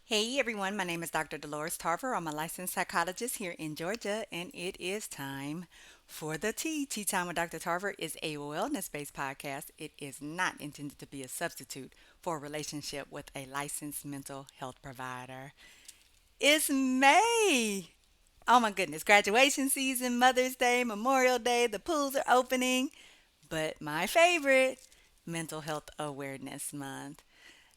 Hey everyone, my name is Dr. Dolores Tarver. I'm a licensed psychologist here in Georgia, and it is time for the tea. Tea Time with Dr. Tarver is a wellness based podcast. It is not intended to be a substitute for a relationship with a licensed mental health provider. It's May. Oh my goodness, graduation season, Mother's Day, Memorial Day, the pools are opening. But my favorite, Mental Health Awareness Month.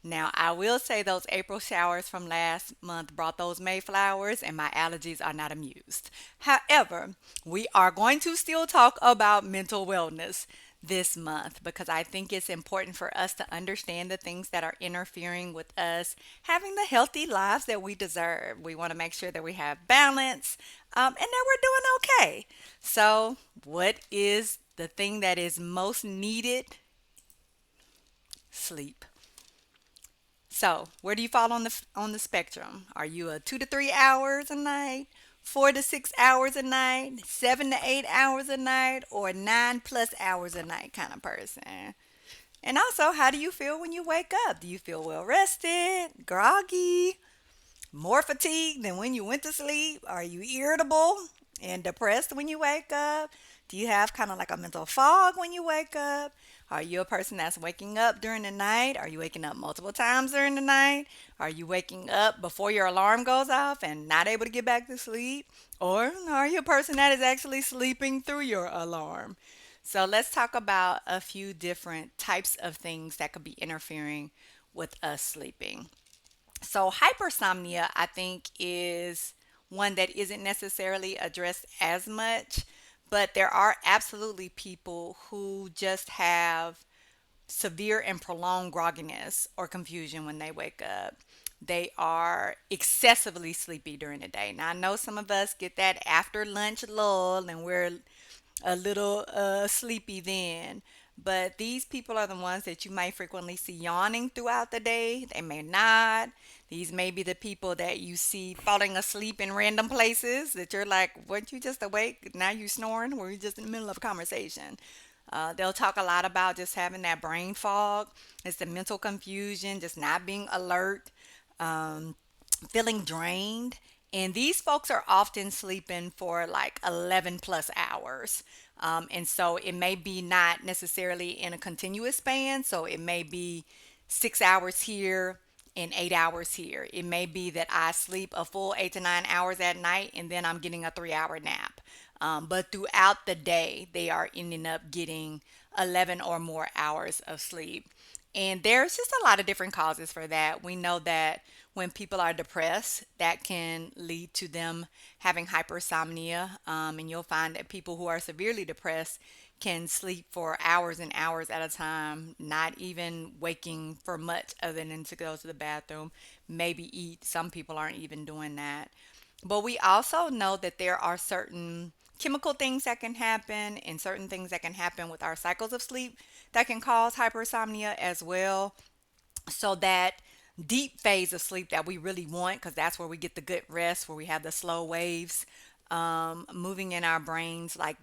Now, I will say those April showers from last month brought those Mayflowers, and my allergies are not amused. However, we are going to still talk about mental wellness this month because I think it's important for us to understand the things that are interfering with us having the healthy lives that we deserve. We want to make sure that we have balance and that we're doing okay. So, what is the thing that is most needed? Sleep. So, where do you fall on the spectrum? Are you a 2 to 3 hours a night, 4 to 6 hours a night, 7 to 8 hours a night, or 9 plus hours a night kind of person? And also, how do you feel when you wake up? Do you feel well rested, groggy, more fatigued than when you went to sleep? Are you irritable and depressed when you wake up? Do you have kind of like a mental fog when you wake up? Are you a person that's waking up during the night? Are you waking up multiple times during the night? Are you waking up before your alarm goes off and not able to get back to sleep? Or are you a person that is actually sleeping through your alarm? So let's talk about a few different types of things that could be interfering with us sleeping. So, hypersomnia, I think, is one that isn't necessarily addressed as much, but there are absolutely people who just have severe and prolonged grogginess or confusion when they wake up. They are excessively sleepy during the day. Now, I know some of us get that after lunch lull and we're a little sleepy then. But these people are the ones that you might frequently see yawning throughout the day. They may not. These may be the people that you see falling asleep in random places that you're like, weren't you just awake? Now you snoring? Were you just in the middle of a conversation? They'll talk a lot about just having that brain fog. It's the mental confusion, just not being alert, um, feeling drained. And these folks are often sleeping for like 11 plus hours. And so it may be not necessarily in a continuous span. So it may be 6 hours here and 8 hours here. It may be that I sleep a full 8 to 9 hours at night and then I'm getting a 3 hour nap. But throughout the day, they are ending up getting 11 or more hours of sleep. And there's just a lot of different causes for that. We know that when people are depressed, that can lead to them having hypersomnia. And you'll find that people who are severely depressed can sleep for hours and hours at a time, not even waking for much other than to go to the bathroom, maybe eat. Some people aren't even doing that. But we also know that there are certain chemical things that can happen and certain things that can happen with our cycles of sleep that can cause hypersomnia as well. So that deep phase of sleep that we really want, because that's where we get the good rest, where we have the slow waves moving in our brains. Like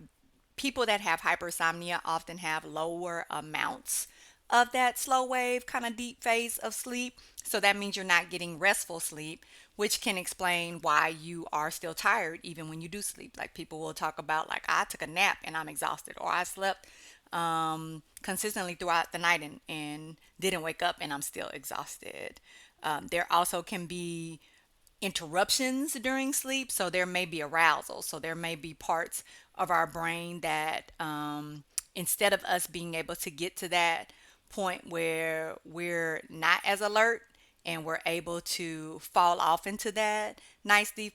people that have hypersomnia often have lower amounts of that slow wave kind of deep phase of sleep. So that means you're not getting restful sleep, which can explain why you are still tired even when you do sleep. Like people will talk about like I took a nap and I'm exhausted, or I slept consistently throughout the night and didn't wake up and I'm still exhausted. There also can be interruptions during sleep. So there may be arousal. So there may be parts of our brain that instead of us being able to get to that point where we're not as alert and we're able to fall off into that nice deep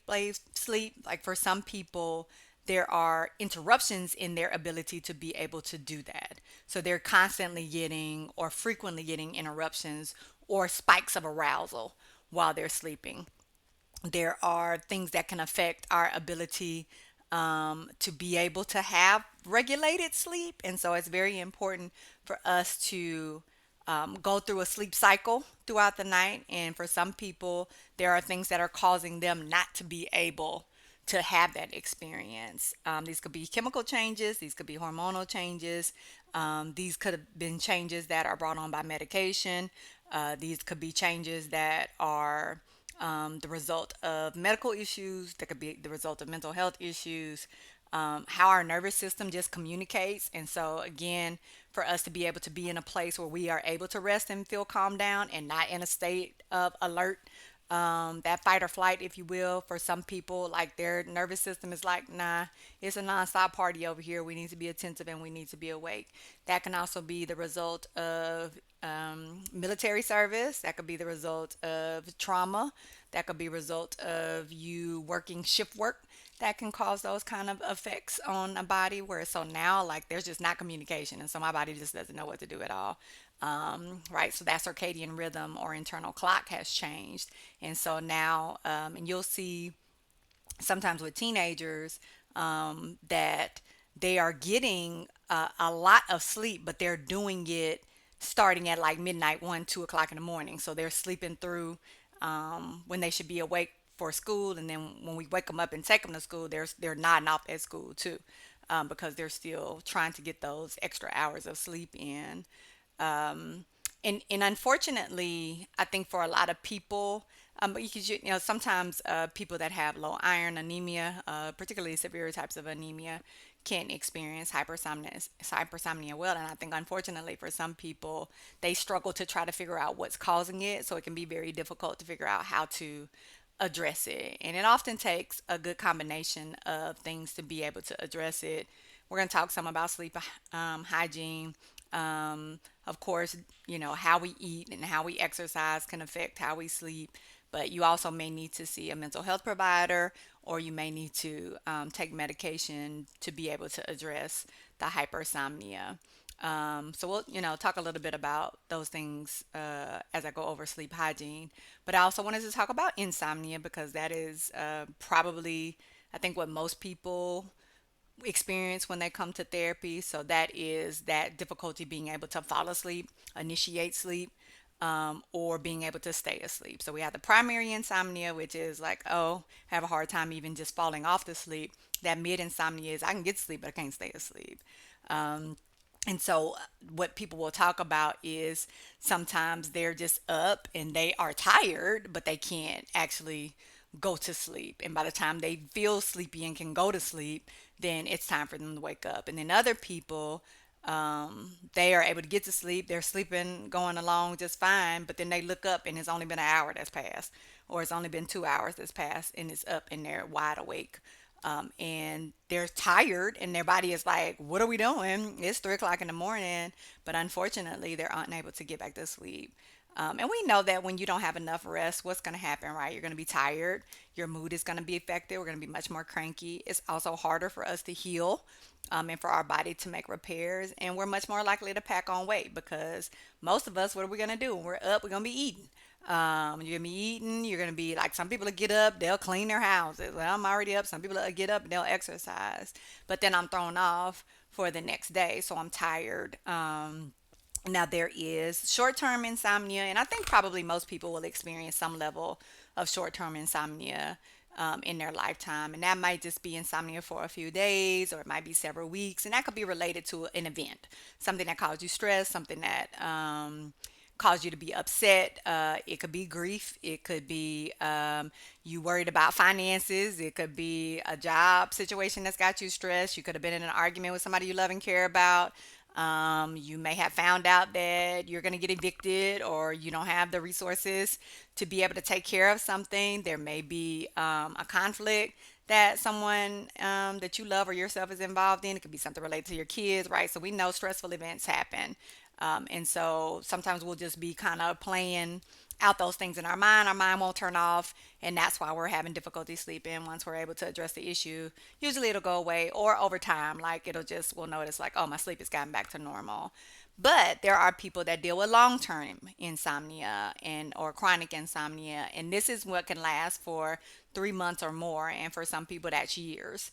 sleep, like for some people, there are interruptions in their ability to be able to do that. So they're constantly getting or frequently getting interruptions or spikes of arousal while they're sleeping. There are things that can affect our ability to be able to have regulated sleep. And so it's very important for us to go through a sleep cycle throughout the night. And for some people, there are things that are causing them not to be able to have that experience. These could be chemical changes, these could be hormonal changes, these could have been changes that are brought on by medication, these could be changes that are the result of medical issues, that could be the result of mental health issues, how our nervous system just communicates. And so, again, for us to be able to be in a place where we are able to rest and feel calm down and not in a state of alert, that fight or flight, if you will, for some people, like their nervous system is like, nah, it's a nonstop party over here. We need to be attentive and we need to be awake. That can also be the result of military service. That could be the result of trauma. That could be a result of you working shift work. That can cause those kind of effects on a body where so now like there's just not communication and so my body just doesn't know what to do at all. Right, so that circadian rhythm or internal clock has changed, and so now and you'll see sometimes with teenagers that they are getting a lot of sleep, but they're doing it starting at like midnight, 1, 2 o'clock in the morning. So they're sleeping through when they should be awake for school, and then when we wake them up and take them to school, they're nodding off at school too, because they're still trying to get those extra hours of sleep in. And unfortunately, I think for a lot of people, because sometimes people that have low iron anemia, particularly severe types of anemia, can experience hypersomnia well. And I think unfortunately for some people, they struggle to try to figure out what's causing it. So it can be very difficult to figure out how to address it. And it often takes a good combination of things to be able to address it. We're going to talk some about sleep hygiene. Of course, how we eat and how we exercise can affect how we sleep, but you also may need to see a mental health provider or you may need to take medication to be able to address the hypersomnia. So we'll, talk a little bit about those things as I go over sleep hygiene. But I also wanted to talk about insomnia because that is probably, I think, what most people experience when they come to therapy. So that is that difficulty being able to fall asleep, initiate sleep, or being able to stay asleep. So we have the primary insomnia, which is like, oh, have a hard time even just falling off to sleep. That mid insomnia is I can get sleep, but I can't stay asleep. Um, and so, what people will talk about is sometimes they're just up and they are tired, but they can't actually go to sleep. And by the time they feel sleepy and can go to sleep, then it's time for them to wake up. And then other people, they are able to get to sleep. They're sleeping, going along just fine, but then they look up and it's only been an hour that's passed, or it's only been 2 hours that's passed, and it's up and they're wide awake. And they're tired and their body is like, what are we doing? It's 3 o'clock in the morning, but unfortunately they're unable to get back to sleep. And we know that when you don't have enough rest, what's going to happen, right? You're going to be tired. Your mood is going to be affected. We're going to be much more cranky. It's also harder for us to heal, and for our body to make repairs. And we're much more likely to pack on weight because most of us, what are we going to do? When we're up, we're going to be eating. You're gonna be eating. You're gonna be like some people will get up, they'll clean their houses. Well, I'm already up. Some people will get up and they'll exercise, but then I'm thrown off for the next day, so I'm tired. Now there is short-term insomnia, and I think probably most people will experience some level of short-term insomnia in their lifetime, and that might just be insomnia for a few days, or it might be several weeks, and that could be related to an event, something that caused you stress, something that cause you to be upset. It could be grief. It could be you worried about finances. It could be a job situation that's got you stressed. You could have been in an argument with somebody you love and care about. You may have found out that you're going to get evicted or you don't have the resources to be able to take care of something. There may be a conflict that someone that you love or yourself is involved in. It could be something related to your kids, right? So we know stressful events happen. And so sometimes we'll just be kind of playing out those things in our mind. Our mind won't turn off, and that's why we're having difficulty sleeping. Once we're able to address the issue, usually it'll go away, or over time, like we'll notice, like, oh, my sleep has gotten back to normal. But there are people that deal with long-term insomnia and or chronic insomnia, and this is what can last for 3 months or more, and for some people that's years.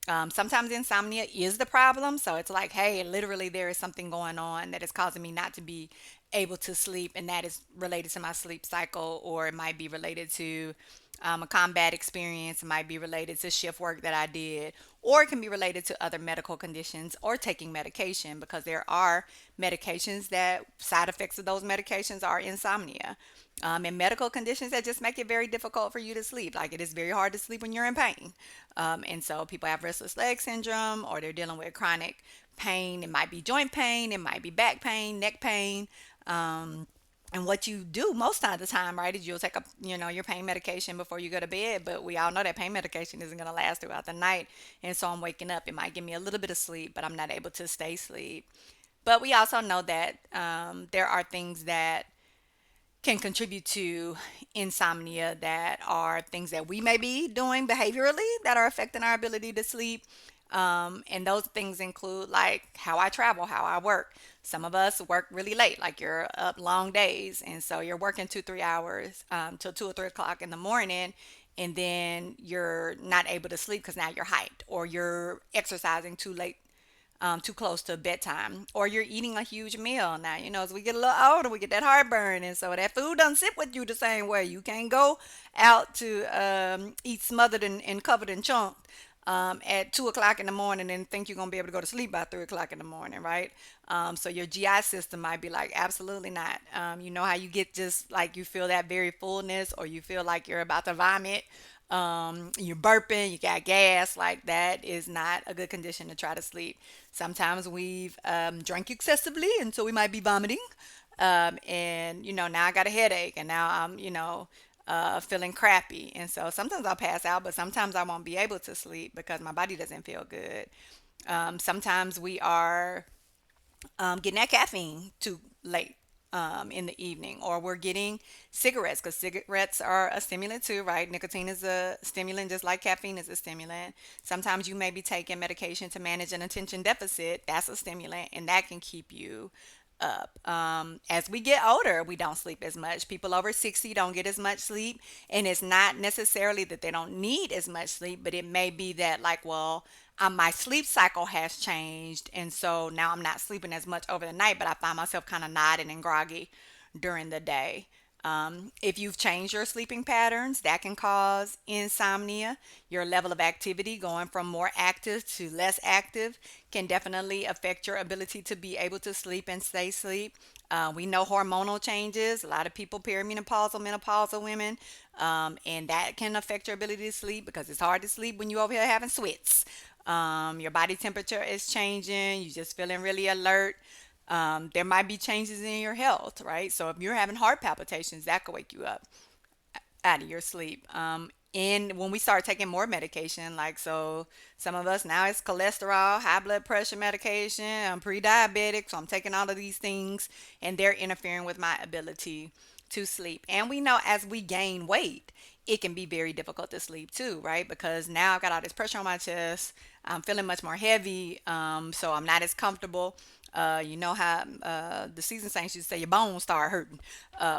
Sometimes insomnia is the problem. So it's like, hey, literally, there is something going on that is causing me not to be able to sleep, and that is related to my sleep cycle, or it might be related to a combat experience, it might be related to shift work that I did, or it can be related to other medical conditions or taking medication, because there are medications that side effects of those medications are insomnia. And medical conditions that just make it very difficult for you to sleep. Like, it is very hard to sleep when you're in pain. And so people have restless leg syndrome, or they're dealing with chronic pain. It might be joint pain, it might be back pain, neck pain. Um, and what you do most of the time, right, is you'll take a, your pain medication before you go to bed. But we all know that pain medication isn't going to last throughout the night. And so I'm waking up. It might give me a little bit of sleep, but I'm not able to stay asleep. But we also know that there are things that can contribute to insomnia, that are things that we may be doing behaviorally that are affecting our ability to sleep. And those things include like how I travel, how I work. Some of us work really late, like you're up long days, and so you're working 2 3 hours till 2 or 3 o'clock in the morning, and then you're not able to sleep because now you're hyped, or you're exercising too late, too close to bedtime, or you're eating a huge meal. Now, as we get a little older, we get that heartburn, and so that food doesn't sit with you the same way. You can't go out to eat smothered and covered in chunk at 2 o'clock in the morning and think you're gonna be able to go to sleep by 3 o'clock in the morning, right? So your GI system might be like, absolutely not. You know how you get just like you feel that very fullness, or you feel like you're about to vomit, you're burping, you got gas, like that is not a good condition to try to sleep. Sometimes we've drank excessively, and so we might be vomiting. And now I got a headache, and now I'm, feeling crappy. And so sometimes I'll pass out, but sometimes I won't be able to sleep because my body doesn't feel good. Sometimes we are getting that caffeine too late in the evening, or we're getting cigarettes, because cigarettes are a stimulant too, right? Nicotine is a stimulant just like caffeine is a stimulant. Sometimes you may be taking medication to manage an attention deficit. That's a stimulant, and that can keep you up. As we get older, we don't sleep as much. People over 60 don't get as much sleep. And it's not necessarily that they don't need as much sleep, but it may be that, like, well, my sleep cycle has changed. And so now I'm not sleeping as much over the night, but I find myself kind of nodding and groggy during the day. If you've changed your sleeping patterns, that can cause insomnia. Your level of activity going from more active to less active can definitely affect your ability to be able to sleep and stay asleep. We know hormonal changes. A lot of people, perimenopausal, menopausal women, and that can affect your ability to sleep, because it's hard to sleep when you over here having sweats. Your body temperature is changing. You're just feeling really alert. There might be changes in your health, right? So if you're having heart palpitations, that could wake you up out of your sleep. And when we start taking more medication, like, so some of us now it's cholesterol, high blood pressure medication. I'm pre-diabetic, so I'm taking all of these things, and they're interfering with my ability to sleep. And we know as we gain weight, it can be very difficult to sleep too, right? Because now I've got all this pressure on my chest. I'm feeling much more heavy, so I'm not as comfortable. You know how the season saints used to say your bones start hurting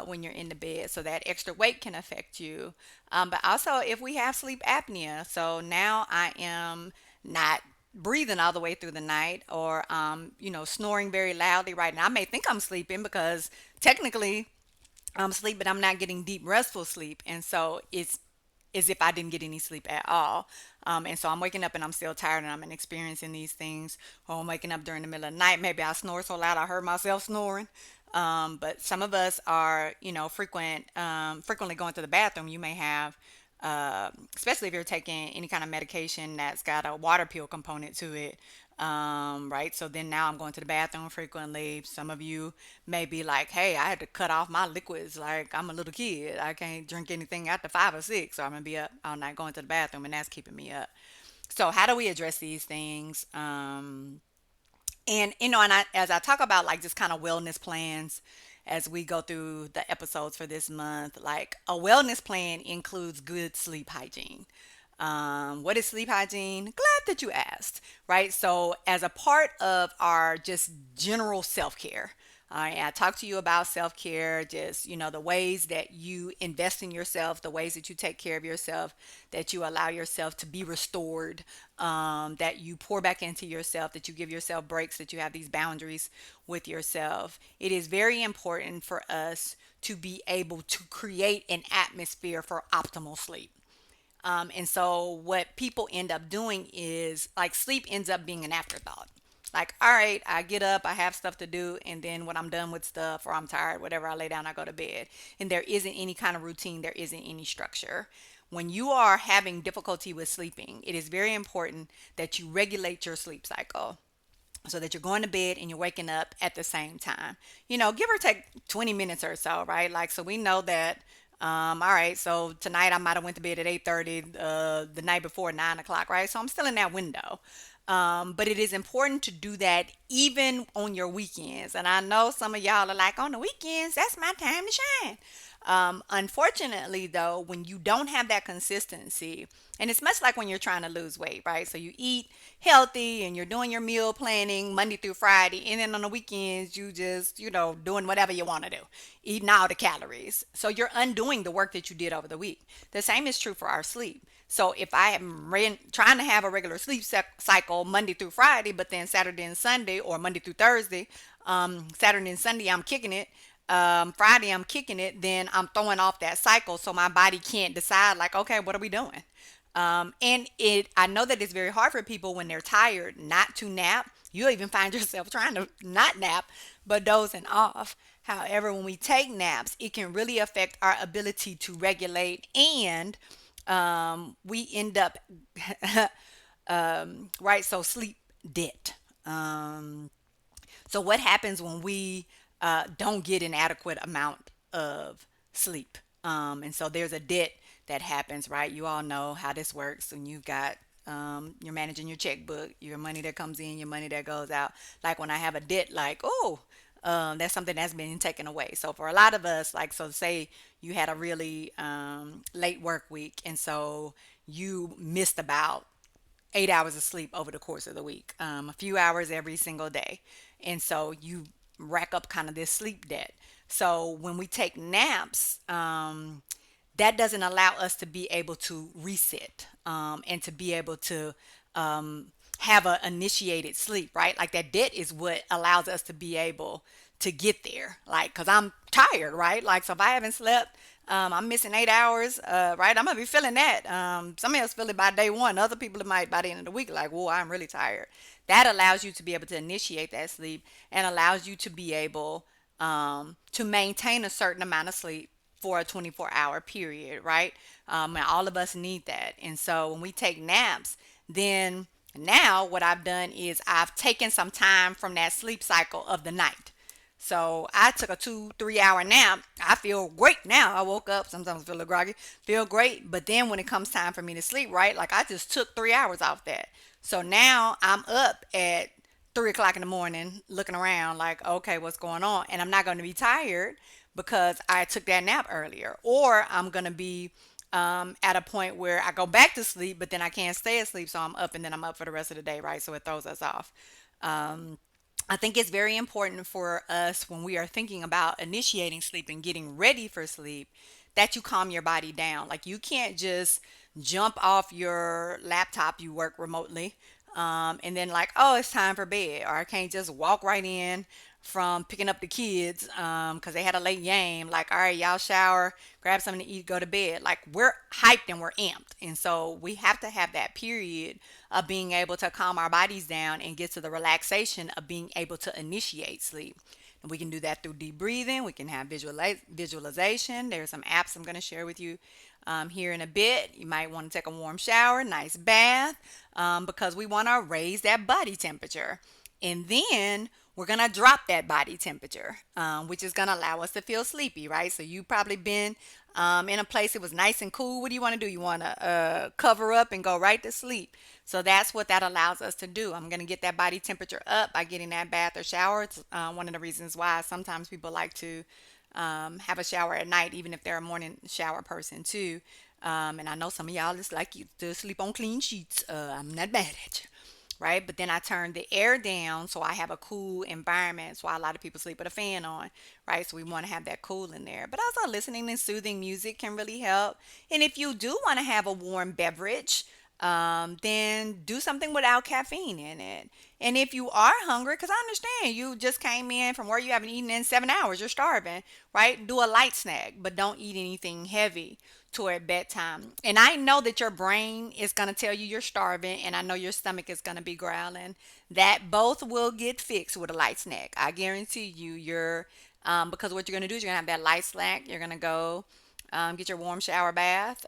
when you're in the bed, so that extra weight can affect you. But also, if we have sleep apnea, so now I am not breathing all the way through the night, or snoring very loudly right now. I may think I'm sleeping because technically I'm asleep, but I'm not getting deep, restful sleep. And so it's as if I didn't get any sleep at all. And so I'm waking up and I'm still tired, and I'm experiencing these things. Or I'm waking up during the middle of the night. Maybe I snore so loud I heard myself snoring. But some of us are, frequently going to the bathroom. You may have, especially if you're taking any kind of medication that's got a water pill component to it. Right. So then now I'm going to the bathroom frequently. Some of you may be like, hey, I had to cut off my liquids. Like, I'm a little kid. I can't drink anything after 5 or 6. So I'm going to be up all night going to the bathroom, and that's keeping me up. So how do we address these things? As I talk about like just kind of wellness plans as we go through the episodes for this month, like a wellness plan includes good sleep hygiene. What is sleep hygiene? Glad that you asked, right? So, as a part of our just general self care, I talk to you about self care, just, the ways that you invest in yourself, the ways that you take care of yourself, that you allow yourself to be restored, that you pour back into yourself, that you give yourself breaks, that you have these boundaries with yourself. It is very important for us to be able to create an atmosphere for optimal sleep. And so what people end up doing is like sleep ends up being an afterthought. Like, all right, I get up, I have stuff to do, and then when I'm done with stuff or I'm tired, whatever, I lay down, I go to bed. And there isn't any kind of routine, there isn't any structure. When you are having difficulty with sleeping, it is very important that you regulate your sleep cycle so that you're going to bed and you're waking up at the same time. Give or take 20 minutes or so, right? Like, so we know that. All right, so tonight I might have went to bed at 8:30, the night before 9 o'clock, right? So I'm still in that window. But it is important to do that even on your weekends. And I know some of y'all are like, on the weekends, that's my time to shine. Unfortunately, though, when you don't have that consistency, and it's much like when you're trying to lose weight, right? So you eat healthy and you're doing your meal planning Monday through Friday, and then on the weekends, you just, doing whatever you want to do, eating all the calories. So you're undoing the work that you did over the week. The same is true for our sleep. So if I am trying to have a regular sleep cycle Monday through Friday, but then Saturday and Sunday or Monday through Thursday, Saturday and Sunday I'm kicking it, Friday I'm kicking it, then I'm throwing off that cycle. So my body can't decide like, okay, what are we doing? I know that it's very hard for people when they're tired not to nap. You'll even find yourself trying to not nap, but dozing off. However, when we take naps, it can really affect our ability to regulate, and we end up, right? So sleep debt. So what happens when we don't get an adequate amount of sleep? And so there's a debt that happens, right? You all know how this works, and you've got you're managing your checkbook, your money that comes in, your money that goes out. Like when I have a debt, like, oh, that's something that's been taken away. So for a lot of us, like, so say you had a really late work week, and so you missed about 8 hours of sleep over the course of the week, a few hours every single day. And so you rack up kind of this sleep debt. So when we take naps, that doesn't allow us to be able to reset, and to be able to have a initiated sleep, right? Like that debt is what allows us to be able to get there. Like, cause I'm tired, right? Like, so if I haven't slept, I'm missing 8 hours, right? I'm gonna be feeling that. Some of us feel it by day one. Other people it might by the end of the week, like, whoa, I'm really tired. That allows you to be able to initiate that sleep and allows you to be able to maintain a certain amount of sleep for a 24-hour period, right? And all of us need that. And so when we take naps, then now what I've done is I've taken some time from that sleep cycle of the night. So I took a 2, 3 hour nap. I feel great now. I woke up, sometimes feel a little groggy, feel great. But then when it comes time for me to sleep, right? Like I just took 3 hours off that. So now I'm up at 3 o'clock in the morning looking around like, okay, what's going on? And I'm not going to be tired because I took that nap earlier. Or I'm going to be at a point where I go back to sleep, but then I can't stay asleep. So I'm up and then I'm up for the rest of the day, right? So it throws us off. Um, I think it's very important for us when we are thinking about initiating sleep and getting ready for sleep that you calm your body down. Like you can't just jump off your laptop, you work remotely, and then like, oh, it's time for bed. Or I can't just walk right in from picking up the kids because they had a late game. Like, all right, y'all shower, grab something to eat, go to bed. Like we're hyped and we're amped. And so we have to have that period of being able to calm our bodies down and get to the relaxation of being able to initiate sleep. And we can do that through deep breathing. We can have visualization. There's some apps I'm going to share with you here in a bit. You might want to take a warm shower, nice bath, because we want to raise that body temperature. And then we're going to drop that body temperature, which is going to allow us to feel sleepy, right? So you've probably been in a place it was nice and cool. What do you want to do? You want to cover up and go right to sleep. So that's what that allows us to do. I'm going to get that body temperature up by getting that bath or shower. It's one of the reasons why sometimes people like to have a shower at night, even if they're a morning shower person too. And I know some of y'all just like you to sleep on clean sheets. I'm not mad at you, right? But then I turn the air down so I have a cool environment. That's why a lot of people sleep with a fan on, right? So we want to have that cool in there. But also listening to soothing music can really help. And if you do want to have a warm beverage, then do something without caffeine in it. And if you are hungry, because I understand you just came in from where you haven't eaten in 7 hours, you're starving, right? Do a light snack, but don't eat anything heavy toward bedtime. And I know that your brain is going to tell you you're starving, and I know your stomach is going to be growling. That both will get fixed with a light snack. I guarantee you, because what you're going to do is you're going to have that light snack. You're going to go get your warm shower bath.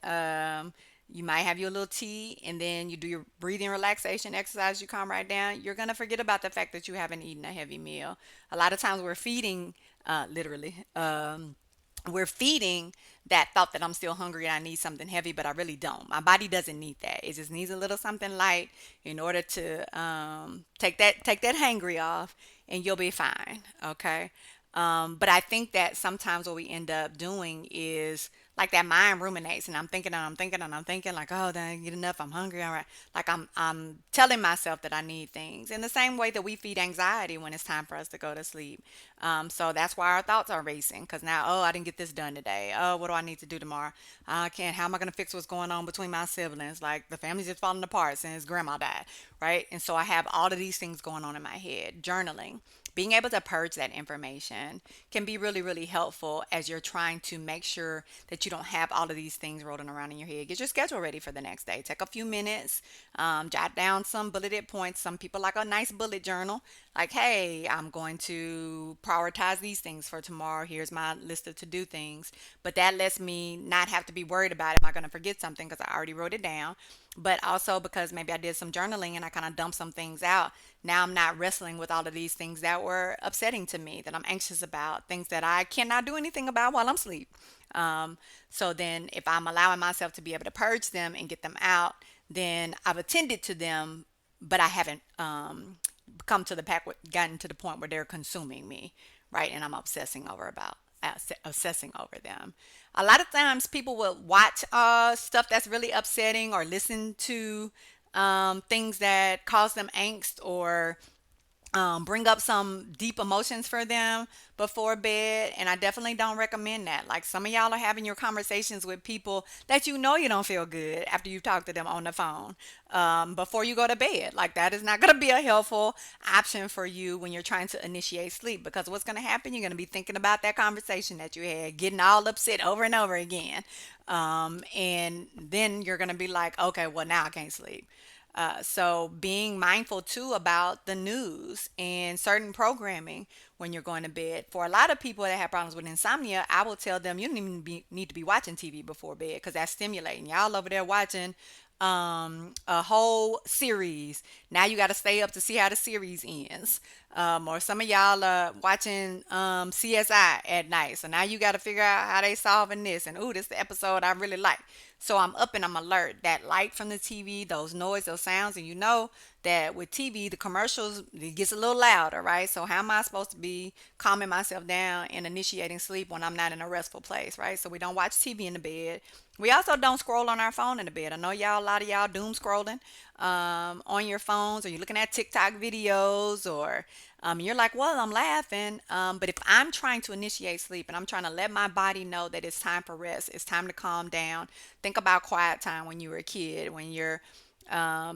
You might have your little tea, and then you do your breathing relaxation exercise. You calm right down. You're going to forget about the fact that you haven't eaten a heavy meal. A lot of times we're feeding, literally. We're feeding that thought that I'm still hungry and I need something heavy, but I really don't. My body doesn't need that. It just needs a little something light in order to take that hangry off, and you'll be fine. Okay. But I think that sometimes what we end up doing is like that mind ruminates, and I'm thinking and I'm thinking and I'm thinking like, oh, then I didn't get enough. I'm hungry. All right. Like I'm telling myself that I need things in the same way that we feed anxiety when it's time for us to go to sleep. So that's why our thoughts are racing because now, oh, I didn't get this done today. Oh, what do I need to do tomorrow? I can't. How am I going to fix what's going on between my siblings? Like the family's just falling apart since grandma died, right? And so I have all of these things going on in my head. Journaling, being able to purge that information can be really, really helpful as you're trying to make sure that you don't have all of these things rolling around in your head. Get your schedule ready for the next day. Take a few minutes, jot down some bulleted points. Some people like a nice bullet journal, like, hey, I'm going to prioritize these things for tomorrow. Here's my list of to do things. But that lets me not have to be worried about it. Am I going to forget something because I already wrote it down? But also because maybe I did some journaling and I kind of dumped some things out. Now I'm not wrestling with all of these things that were upsetting to me, that I'm anxious about, things that I cannot do anything about while I'm asleep. Um, so then, if I'm allowing myself to be able to purge them and get them out, then I've attended to them, but I haven't come to the pack, gotten to the point where they're consuming me, right? And I'm obsessing over them. A lot of times, people will watch stuff that's really upsetting or listen to things that cause them angst or bring up some deep emotions for them before bed. And I definitely don't recommend that. Like some of y'all are having your conversations with people that you know you don't feel good after you talk to them on the phone before you go to bed. Like that is not going to be a helpful option for you when you're trying to initiate sleep, because what's going to happen, you're going to be thinking about that conversation that you had, getting all upset over and over again. And then you're going to be like, okay, well, now I can't sleep. So being mindful too about the news and certain programming when you're going to bed. For a lot of people that have problems with insomnia, I will tell them you don't even need to be watching TV before bed because that's stimulating. Y'all over there watching a whole series. Now you got to stay up to see how the series ends. Or some of y'all are watching CSI at night. So now you got to figure out how they solving this. And ooh, this is the episode I really like. So I'm up and I'm alert. That light from the TV, those noise, those sounds, and you know that with TV, the commercials, it gets a little louder, right? So how am I supposed to be calming myself down and initiating sleep when I'm not in a restful place, right? So we don't watch TV in the bed. We also don't scroll on our phone in the bed. I know y'all, a lot of y'all doom scrolling on your phones, or you're looking at TikTok videos, or you're like, well, I'm laughing. But if I'm trying to initiate sleep and I'm trying to let my body know that it's time for rest, it's time to calm down. Think about quiet time when you were a kid, when your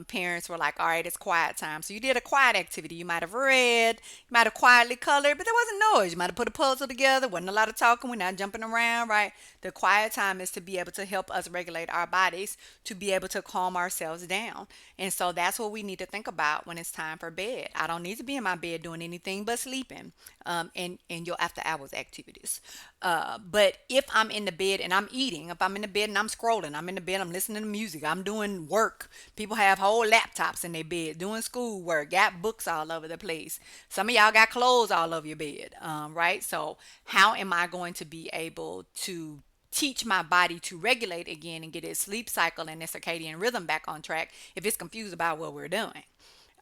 parents were like, all right, it's quiet time. So you did a quiet activity. You might have read, you might have quietly colored, but there wasn't noise. You might have put a puzzle together. Wasn't a lot of talking. We're not jumping around, right? The quiet time is to be able to help us regulate our bodies, to be able to calm ourselves down. And so that's what we need to think about when it's time for bed. I don't need to be in my bed doing anything but sleeping and your after hours activities. But if I'm in the bed and I'm eating, if I'm in the bed and I'm scrolling, I'm in the bed, I'm listening to music, I'm doing work. People have whole laptops in their bed doing schoolwork, got books all over the place. Some of y'all got clothes all over your bed, right? So, how am I going to be able to teach my body to regulate again and get its sleep cycle and its circadian rhythm back on track if it's confused about what we're doing?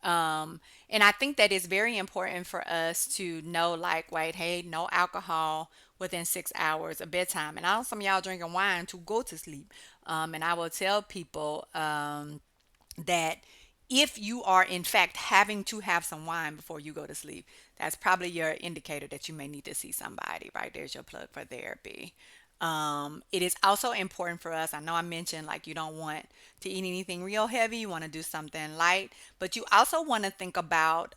And I think that it's very important for us to know, like, wait, hey, no alcohol within 6 hours of bedtime. And I know some of y'all drinking wine to go to sleep. And I will tell people that if you are in fact having to have some wine before you go to sleep, that's probably your indicator that you may need to see somebody, right? There's your plug for therapy. It is also important for us. I know I mentioned like you don't want to eat anything real heavy, you want to do something light, but you also want to think about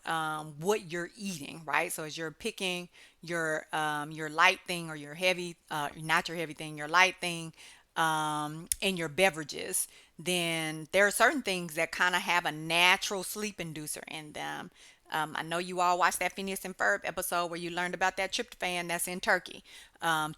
what you're eating, right? So as you're picking your light thing or your heavy, not your heavy thing, your light thing, in your beverages, then there are certain things that kind of have a natural sleep inducer in them. I know you all watched that Phineas and Ferb episode where you learned about that tryptophan that's in turkey.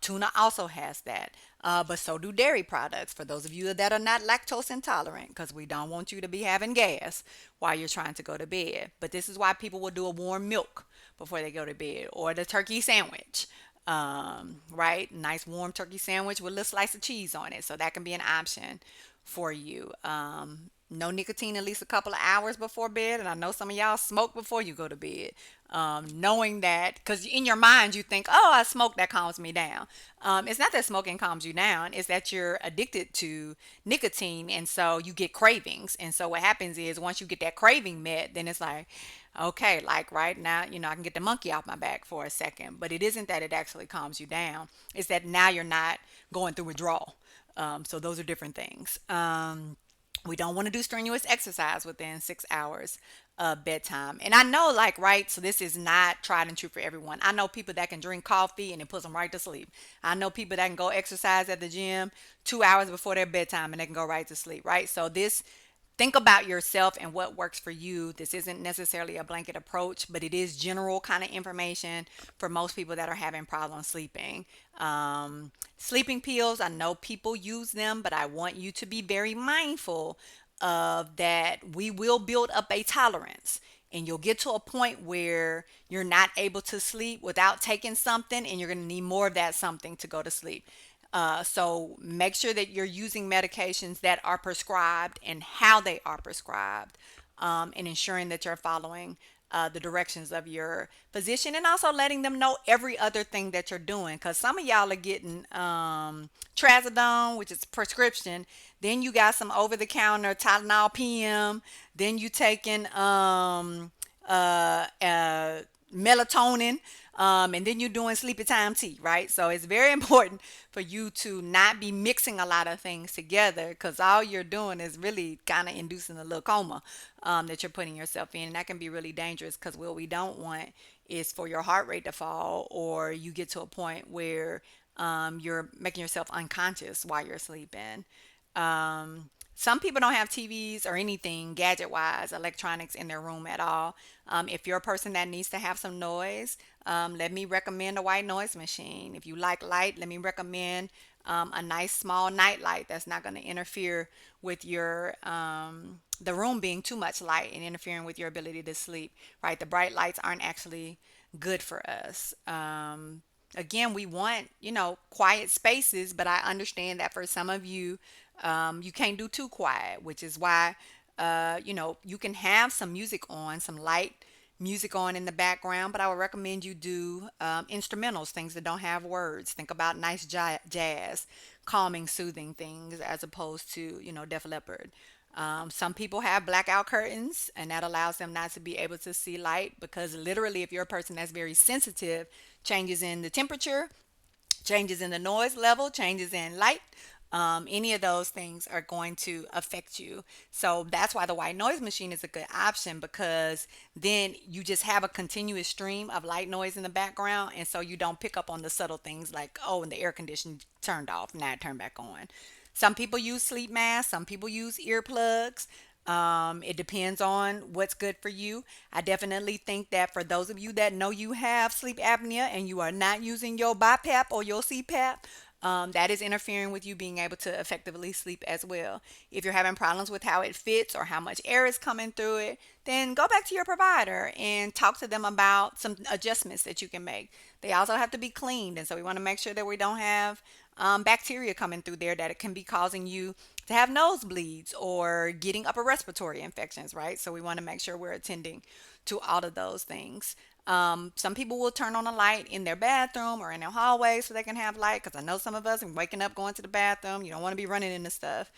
Tuna also has that, but so do dairy products. For those of you that are not lactose intolerant, because we don't want you to be having gas while you're trying to go to bed. But this is why people will do a warm milk before they go to bed, or the turkey sandwich. Right? Nice warm turkey sandwich with a little slice of cheese on it. So that can be an option for you. No nicotine at least a couple of hours before bed. And I know some of y'all smoke before you go to bed. Knowing that, because in your mind you think, oh, I smoke, that calms me down. It's not that smoking calms you down, it's that you're addicted to nicotine. And so you get cravings. And so what happens is once you get that craving met, then it's like, okay, like right now, I can get the monkey off my back for a second. But it isn't that it actually calms you down, it's that now you're not going through withdrawal. So those are different things. We don't want to do strenuous exercise within 6 hours of bedtime. And I know, like, right, so this is not tried and true for everyone. I know people that can drink coffee and it puts them right to sleep. I know people that can go exercise at the gym 2 hours before their bedtime and they can go right to sleep, right? So this, think about yourself and what works for you. This isn't necessarily a blanket approach, but it is general kind of information for most people that are having problems sleeping. Sleeping pills, I know people use them, but I want you to be very mindful of that. We will build up a tolerance. And you'll get to a point where you're not able to sleep without taking something, and you're going to need more of that something to go to sleep. So make sure that you're using medications that are prescribed and how they are prescribed, and ensuring that you're following the directions of your physician, and also letting them know every other thing that you're doing. Because some of y'all are getting trazodone, which is prescription. Then you got some over-the-counter Tylenol PM. Then you taking melatonin, and then you're doing sleepy time tea, right? So it's very important for you to not be mixing a lot of things together, because all you're doing is really kind of inducing a little coma that you're putting yourself in. And that can be really dangerous, because what we don't want is for your heart rate to fall, or you get to a point where you're making yourself unconscious while you're sleeping. Some people don't have TVs or anything gadget wise, electronics in their room at all. If you're a person that needs to have some noise, let me recommend a white noise machine. If you like light, let me recommend a nice small night light that's not going to interfere with your the room being too much light and interfering with your ability to sleep. Right, the bright lights aren't actually good for us. Again, we want, quiet spaces, but I understand that for some of you, you can't do too quiet, which is why, you can have some music on, some light music on in the background, but I would recommend you do instrumentals, things that don't have words. Think about nice jazz, calming, soothing things, as opposed to, Def Leppard. Some people have blackout curtains, and that allows them not to be able to see light, because literally, if you're a person that's very sensitive, changes in the temperature, changes in the noise level, changes in light, any of those things are going to affect you. So that's why the white noise machine is a good option, because then you just have a continuous stream of light noise in the background. And so you don't pick up on the subtle things like, oh, and the air conditioning turned off, now it turned back on. Some people use sleep masks, some people use earplugs. It depends on what's good for you. I definitely think that for those of you that know you have sleep apnea and you are not using your BiPAP or your CPAP, that is interfering with you being able to effectively sleep as well. If you're having problems with how it fits or how much air is coming through it, then go back to your provider and talk to them about some adjustments that you can make. They also have to be cleaned, and so we want to make sure that we don't have bacteria coming through there that it can be causing you to have nosebleeds or getting upper respiratory infections, right? So we want to make sure we're attending to all of those things. Some people will turn on a light in their bathroom or in their hallway so they can have light, because I know some of us are waking up going to the bathroom. You don't want to be running into stuff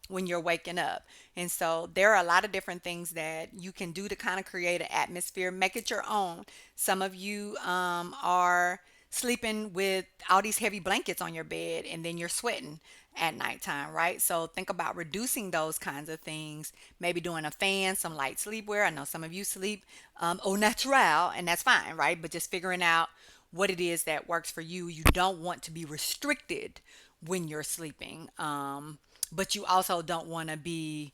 when you're waking up. And so there are a lot of different things that you can do to kind of create an atmosphere, make it your own. Some of you are sleeping with all these heavy blankets on your bed, and then you're sweating at nighttime, right? So think about reducing those kinds of things. Maybe doing a fan, some light sleepwear. I know some of you sleep au naturel, and that's fine, right? But just figuring out what it is that works for you. You don't want to be restricted when you're sleeping. But you also don't want to be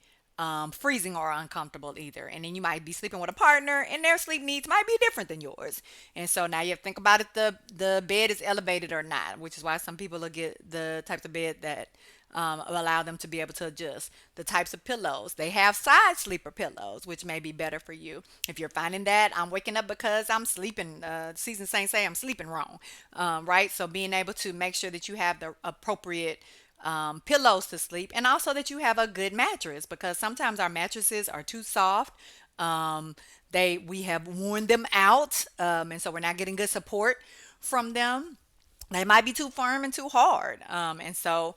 freezing or uncomfortable either. And then you might be sleeping with a partner and their sleep needs might be different than yours. And so now you have to think about if the bed is elevated or not, which is why some people will get the types of bed that allow them to be able to adjust the types of pillows. They have side sleeper pillows, which may be better for you. If you're finding that I'm waking up because I'm sleeping, seasoned saints say I'm sleeping wrong, right? So being able to make sure that you have the appropriate pillows to sleep, and also that you have a good mattress because sometimes our mattresses are too soft. Um, we have worn them out, and so we're not getting good support from them. They might be too firm and too hard. And so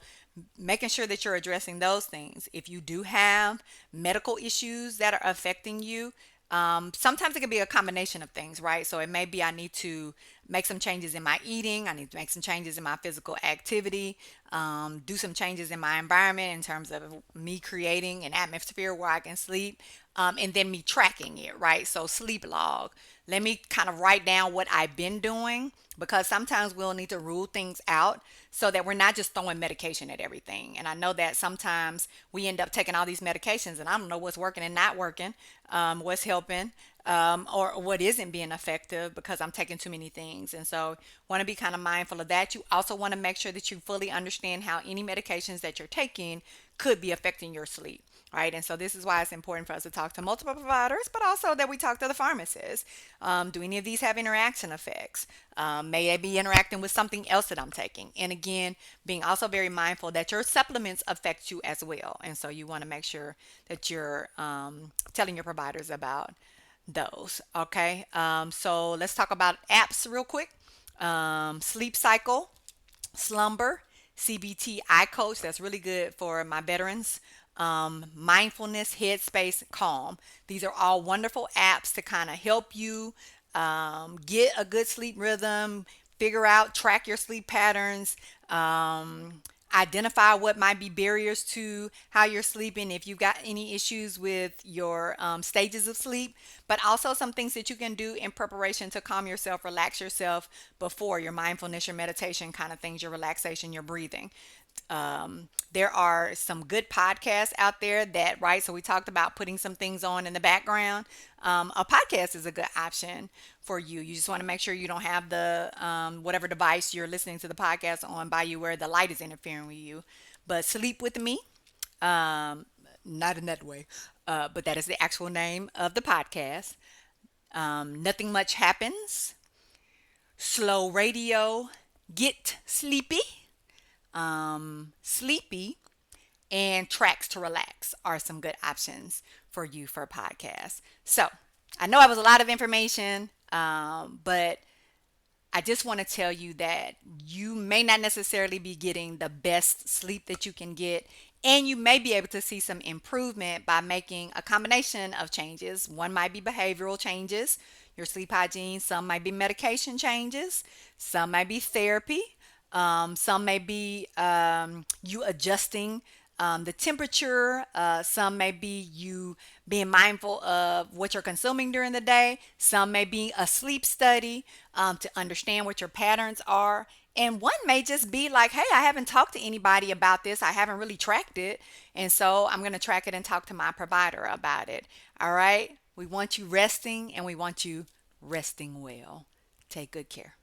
making sure that you're addressing those things. If you do have medical issues that are affecting you, sometimes it can be a combination of things, right? So it may be I need to make some changes in my eating, I need to make some changes in my physical activity, do some changes in my environment in terms of me creating an atmosphere where I can sleep, and then me tracking it, right? So sleep log. Let me kind of write down what I've been doing because sometimes we'll need to rule things out so that we're not just throwing medication at everything. And I know that sometimes we end up taking all these medications and I don't know what's working and not working, what's helping, or what isn't being effective because I'm taking too many things. And so want to be kind of mindful of that. You also want to make sure that you fully understand how any medications that you're taking could be affecting your sleep. Right. And so this is why it's important for us to talk to multiple providers, but also that we talk to the pharmacist. Do any of these have interaction effects? May I be interacting with something else that I'm taking? And again, being also very mindful that your supplements affect you as well. And so you want to make sure that you're telling your providers about those. Okay. So let's talk about apps real quick. Sleep Cycle, Slumber, CBT Eye Coach. That's really good for my veterans. Mindfulness, Headspace, Calm. These are all wonderful apps to kind of help you get a good sleep rhythm, figure out, track your sleep patterns, identify what might be barriers to how you're sleeping, if you've got any issues with your stages of sleep, but also some things that you can do in preparation to calm yourself, relax yourself before your mindfulness, your meditation kind of things, your relaxation, your breathing. There are some good podcasts out there that, right? So we talked about putting some things on in the background. A podcast is a good option for you. You just want to make sure you don't have the whatever device you're listening to the podcast on by you where the light is interfering with you. But Sleep with Me, um, not in that way, but that is the actual name of the podcast. Nothing Much Happens, Slow Radio, Get Sleepy, Sleepy, and Tracks to Relax are some good options for you for a podcast. So I know it was a lot of information, but I just want to tell you that you may not necessarily be getting the best sleep that you can get, and you may be able to see some improvement by making a combination of changes. One might be behavioral changes, your sleep hygiene, some might be medication changes, some might be therapy, some may be you adjusting the temperature. Some may be you being mindful of what you're consuming during the day. Some may be a sleep study to understand what your patterns are. And one may just be like, hey, I haven't talked to anybody about this. I haven't really tracked it. And so I'm going to track it and talk to my provider about it. All right. We want you resting and we want you resting well. Take good care.